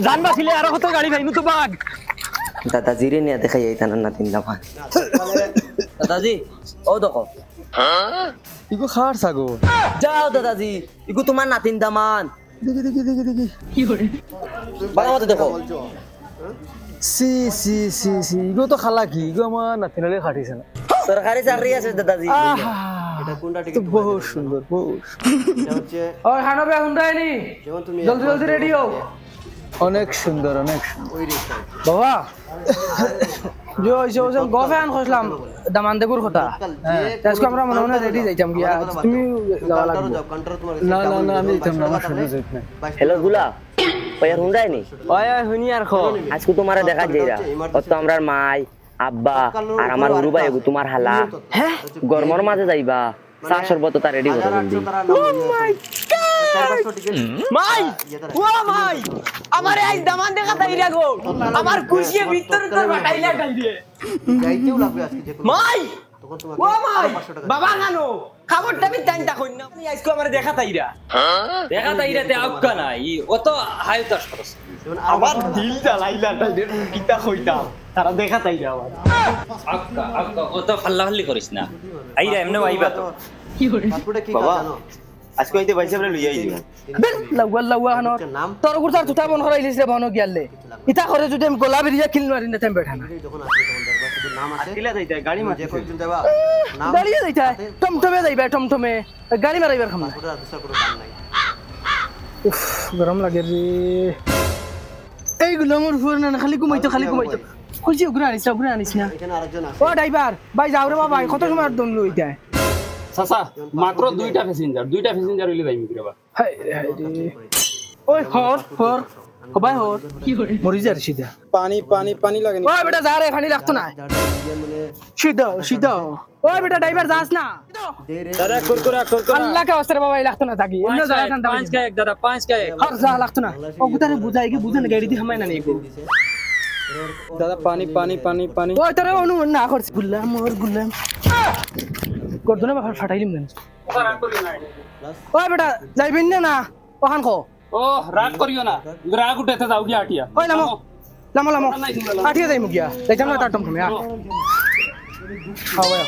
জানবা ছিলে আর কত গাড়ি ভাইনু তো বাগ দাদাজি রে নিয়ে দেখাই আইতানা নাতিন দামান দাদাজি ও দেখো ইগো খার সাগো যাও দাদাজি ইগো তোমার নাতিন দামান দেখি কি করে ভালো মতো দেখো সি সি সি সি ইগো তো খালা কি ইগো আমার নাতিনালে খাটিছে না সরকারি চাকরি আছে দাদাজি এটা কোনটা টিকিট বহুত সুন্দর বহুত এটা হচ্ছে ওই হানবে হুন্ডাইনি যেমন তুমি জলদি জলদি রেডি হও অনেক সুন্দর অনেক সুন্দর ওই রিক্সা বাবা जो गोफान खोसलाम दामान देगुर होता त्यसको আমরা মনে মনে রেডি যাইতাম গিয়া তুমি যাওয়া লাগবে কাউন্টার তোমার না না না আমি যাইতাম না আমার সাথে যাইতাম না হ্যালো গুলা ওই হুন্ডাই নি ওই হুনি আর খো আজকে তোমারে দেখা যাইরা অত আমরার মাই আব্বা আর আমার গুরু ভাই এগু তোমার হালা হ্যাঁ গরমর মাঝে যাইবা চা শরবত তা রেডি করো জলদি ও মাই মাই ও মাই আমারে আজ দামান দেখা তাইরা গো আমার খুশিয়ে ভিতর তোর বাটাইলা গাইরে যাইতেও লাগবে আজকে যে মাই তখন তোমার ও মাই বাবা নানো খাবারটা আমি টাইমটা কই না আমি আজকে আমারে দেখা তাইরা দেখা তাইরা তে আক্কা নাই ও তো হায়তাস করছ আমার দিল জ্বালাইলা কিতা কইতাম তারা দেখা তাইরা আমার আক্কা আক্কা ও তো ফাল্লা ফাল্লি করিস না আইরা এমনে আইবা তো কি করে পাসপোর্টে কি কাজ জানো আজকে হইতে ভাই সাহেব লইয়া আইজি বেল লাওয়া হানো তোর গুরতার তুতা মন করাইলিস রে বনো গিয়ালে ইতা করে যদি আমি গোলাপি রিয়া কিল মারি না তেম বেঠা না যখন আসবে তখন দেখবা শুধু নাম আছে কিলা যাইতা গাড়ি যে কয়েকজন দেবা নাম গাড়ি যাইতা টমটমে যাইবা টমটমে গাড়ি মারাইবার খাম না পুরো দুসরা করে দাম নাই উফ গরম লাগে রে এইগুলো আমার ফুর না খালি ঘুমাইতো কইছি উগরা আনিস না এখানে আরেকজন আছে ও ড্রাইভার ভাই যাও রে বাবা কত সময় আর দম লইতা চাচা মাত্র দুইটা প্যাসেঞ্জার হইলে যাইমি কিবা হাই রে ওই হর ভাই হর কি করে মরি যা সিধা পানি লাগে ওই বেটা যা রে পানি লাগতো না মানে সিধা ওই বেটা ড্রাইভার যাস না দাদা কুরকুরা আল্লাহ কা ওস্তার বাবা লাগতো না থাকি এমন যা ঠান্ডা 5 का 1 दादा 5 का 1 হর যা লাগতো না ও গুতারে বুঝাই কি বুঝেন গাড়ি দি হামাই না নেগো দাদা পানি ওই তোরে অনু না করছি গুল্লাম করতো না বাবা ফাটাইলিম না ওই বেটা যাইবিন না ওখান কো ও রাগ করিও না রাগ উঠাতে যাও গিয়া আটিয়া ওই লামো আঠিয়া যাই মুগিয়া যাইতাম না তার টমটমে ভাই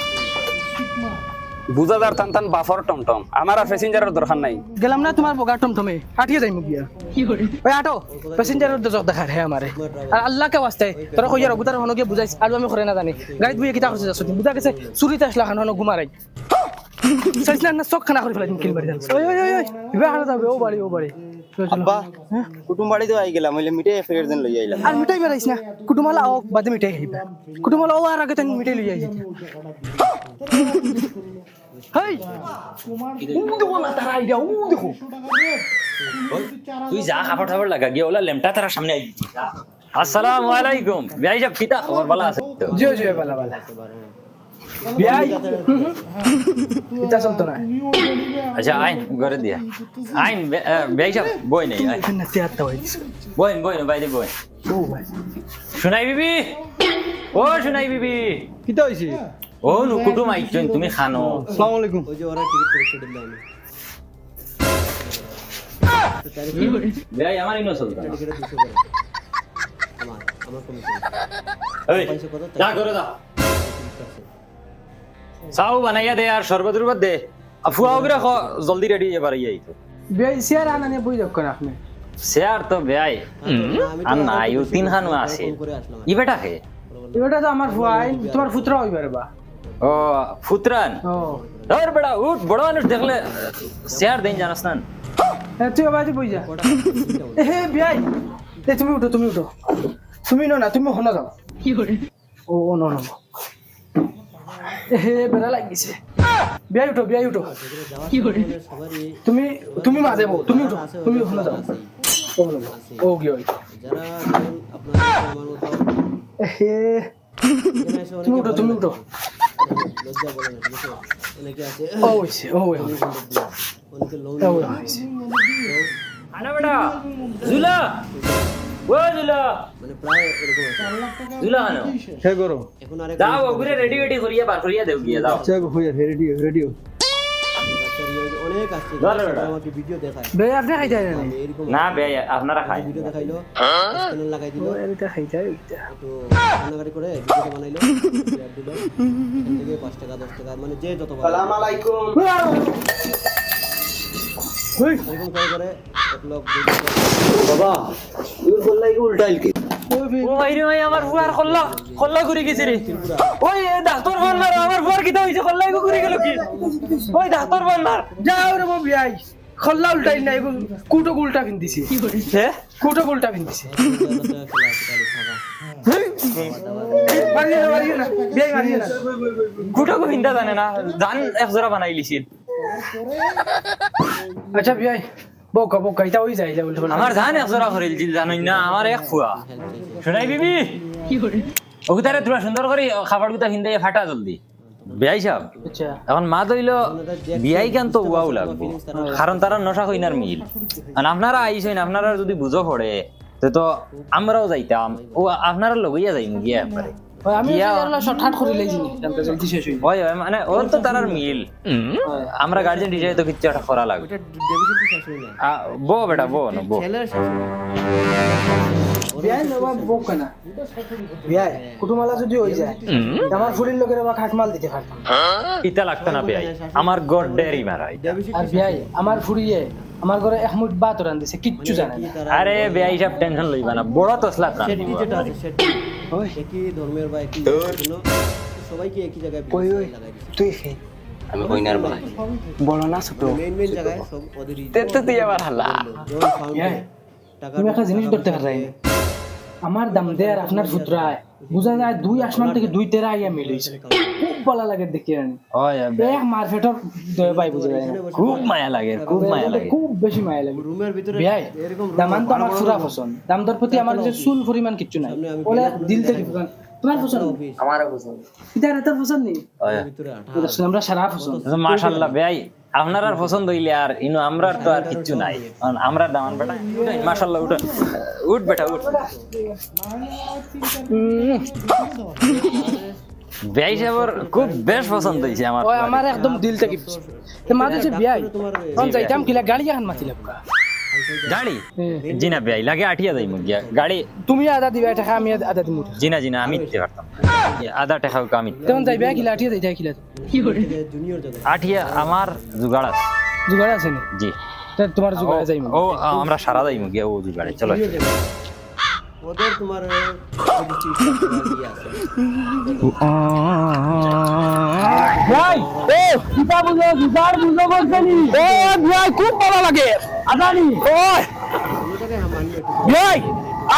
বুঝাদার টান বাফর টমটম আমার আর প্যাসেঞ্জারের দরকার নাই গেলাম না তোমার বগা টমটমে আঠিয়া যাই মুগিয়া কি করে ওই আটো প্যাসেঞ্জারের দরজা দেখা রে আমারে আর আল্লাহ কে ওয়াস্তে তোরা কইয়া রগুতার হনকে বুঝাইছ আর আমি করে না জানি গাড়ি বুইয়া কিতা করছিস আসলে বুঝা গেছে চুরিতে আসলা খান হন ঘুমারাই সাইছ না সক খানা করে ফেলাইম কিল মারি দাও ওই ইবা হানা যাবে ও বাড়ি আব্বা কুটুম বাড়ি তো আই গেলাম হইলে মিঠাই ফেরের দিন লই আইলাম আর মিঠাই বেরাইছ না কুটুমালা ও বাদে মিঠাই খাইবা কুটুমালা ও আর আগে তেন মিঠাই লই আইছি হেই দেখো না তারা আইডিয়া দেখো তুই যা খাবার লাগা গিয়ে ওলা লেমটা তার সামনে আই আসসালামু আলাইকুম ভাই সাহেব কিতা খবর ভালো আছে তো জি বালা বিয়াই এটা চলতো না আচ্ছা আইন করে দিয়া আইন ভাই সাহেব বই নেই আইন না তেয়াত্তা হইছে বই বাইরে বই ও ভাই শুনাই বিবি কিতা হইছে ও নু কুটুম আইছেন তুমি খানো আসসালামু আলাইকুম ওই যে ওরা টিকিট করে সেটেল দাও ভাই আমার ইনো চলতো টিকিট 200 করে আমার কমিশন এই যা করে দাও চাও বানাইয়া দে আর শরবত রুবত দে আফুয়া ওগরা জলদি রেডি এবার আই তো বিয়াই সিয়ার আনানে বই যাক করে আপনি শেয়ার তো ভাই আর না ইউ তিন খানো আছে ই বেটা হে এটা তো আমার ফুয়াই তোমার পুত্র হইবারে বা ও ফুতরান ও ধর বেটা উঠ বড় মানুষ দেখলে শেয়ার দেন জানাস না তুই বাজি বই যা হে বিয়াই তুমি উঠো তুমি না তুমি হনা যাও কি করে ও না হে বেলা লাগিছে বিয়াই উঠো কি করে তুমি মাঝে বউ তুমি উঠো তুমি হনা যাও ও গিয়ে যারা আপনারা আমার মতো হে তুমি উঠো লজ্জা বলে না ঠিক আছে অনেকে আছে অনেকে লোন আনা বেটা জুলা মানে প্রায় এরকম আছে জুলা আনো হে করো এখন আরেক দাও ওগুরে রেডি করিয়া বার করিয়া দেও গিয়া দাও চেক হইয়া রেডি বাচ্চা অনেক আসছে আমাকে ভিডিও দেখায় ভাই আপনি খাইতে না আমি এরকম না ভাই আপনারা খাই ভিডিও দেখাইলো স্ক্যানার লাগাই দিল এটা খাইতে তো রান্নাকারি করে ভিডিও বানাইলো শেয়ার দিল এখান থেকে 5 টাকা 10 টাকা মানে যে যত সালাম আলাইকুম এরকম করে এক লোক বাবা তুই বললাই উল্টাইল কি ও ভাই রে ভাই আমার বুয়ার খল্লা ঘুরে গেছে রে ওই ডাক্তার বলনার আমার বুয়ার কিটা হইছে খল্লাই ঘুরে গেল কি ওই ডাক্তার বলনার যাও রে ভাই খল্লা উল্টাই নাই কুটো উল্টা ভিন্দিছি হ্যাঁ কুটো উল্টা ভিন্দিছি মারিয়ে না বিয়াই মারিয়ে না কুটাকো ভিন্দা জানে না জান এক জোড়া বানাই লিছিল আচ্ছা বিয়াই বকা এটা হই যায় বলতে আমার জান এক জোড়া করিল জিল জানোই না আমার এক ফুয়া শোনাই বিবি কি করে ওগুতারে তোরা সুন্দর করে খাবার গুতা ভিন্দাই ফাটা জলদি বিয়াই সাহেব আচ্ছা এখন মা দইল বিয়াই কেন তো উয়াও লাগবো কারণ তারা নশা কইনার মিল আর আপনারা আইছেন আপনারা যদি বুঝো পড়ে তো আমরাও যাইতাম ও আপনারা লগইয়া যাইম গিয়া একবারে আমি শর্টকাট করে লই জিনি জানতে জলদি শেষ হই ওই মানে ওর তো তারার মিল আমরা গার্জিয়ান ডিজাই তো কিচ্ছু একটা করা লাগবে ডেভিশন তো শেষ হই না বো বেটা বো না বো ছেলের শেষ হই বিয়াই নবা বক না বিয়াই কুটুমালা যদি হই যায় আমার ফুরির লোকের বা খাটমাল দিতে পারতাম ইতা লাগতো না বিয়াই আমার গড ডেরি মারাই আর বিয়াই আমার ফুরিয়ে আমার ঘরে এক মুঠ ভাত রান দিছে কিচ্ছু জানে না আরে বিয়াই সব টেনশন লইবা না বড় তসলা প্রাণ সেট যেটা আছে সেট একই ধর্মের বা একই জন্য সবাইকে একই জায়গায় লাগাই দিছে তুই খে আমি কইনার ভাই বড় না ছোট মেইন জায়গায় সব ওদেরই তো তুই আবার হাল্লা টাকা তুমি একটা জিনিস ধরতে পারলাই আমার দাম দে আর আপনার ফুতরায় বুঝা যায় দুই আসমান থেকে দুই তেরা আইয়া মিল হইছে খুব ভালো লাগে দেখি আমি ওই এক মারফেটর দয় পাই বুঝা যায় না খুব মায়া লাগে খুব মায়া লাগে খুব বেশি মায়া লাগে রুমের ভিতরে বিয়াই এরকম দামান তো আমার পুরা পছন্দ দাম দর প্রতি আমার যে চুল পরিমাণ কিচ্ছু নাই বলে দিল থেকে পছন্দ তোমার পছন্দ আমারও পছন্দ এটা তোর পছন্দ নেই ভিতরে আমরা সারা পছন্দ মাশাআল্লাহ ভাই আপনার আর পছন্দ হইলে আর ইনো আমরার তো আর কিচ্ছু নাই আমরা দামান বেটা মাশাআল্লাহ উঠ বেটা উঠ ভাই সাহেবের খুব বেশ পছন্দ হইছে আমার ওই আমার একদম দিল থেকে পছন্দ তে মাঝে যে বিয়াই কোন যাইতাম কিলা গাড়ি এখন মাতিলাম কা গাড়ি জিনা ভাই লাগে আঠিয়া যাই মুগিয়া গাড়ি তুমি আদা দিবা টাকা আমি আদা দিমু জিনা আমি দিতে পারতাম আধা টাকা আমি তখন যাইবা কিলা আটিয়া যাইতা কিলা কি করে জুনিয়র জায়গা আঠিয়া আমার জুগাড় আছে জুগাড় আছে নি জি তা তোমার জুগাড়ে যাইমু ও আমরা সারা যাই মুগিয়া ও জুগাড়ে চলো ওদের তোমার ভাই ও কিতা বুঝো জুগাড় বুঝো বলছনি ও ভাই খুব ভালো লাগে আদানি ওই ভাই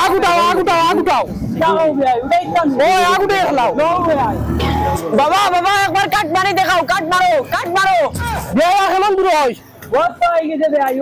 আগুটাও যাও ভাই উঠাই কান ওই আগুটে খেলাও নো ভাই বাবা একবার কাট মারি দেখাও কাট মারো ভাই কেমন দূর হইস বহুত পাই গেছে ভাই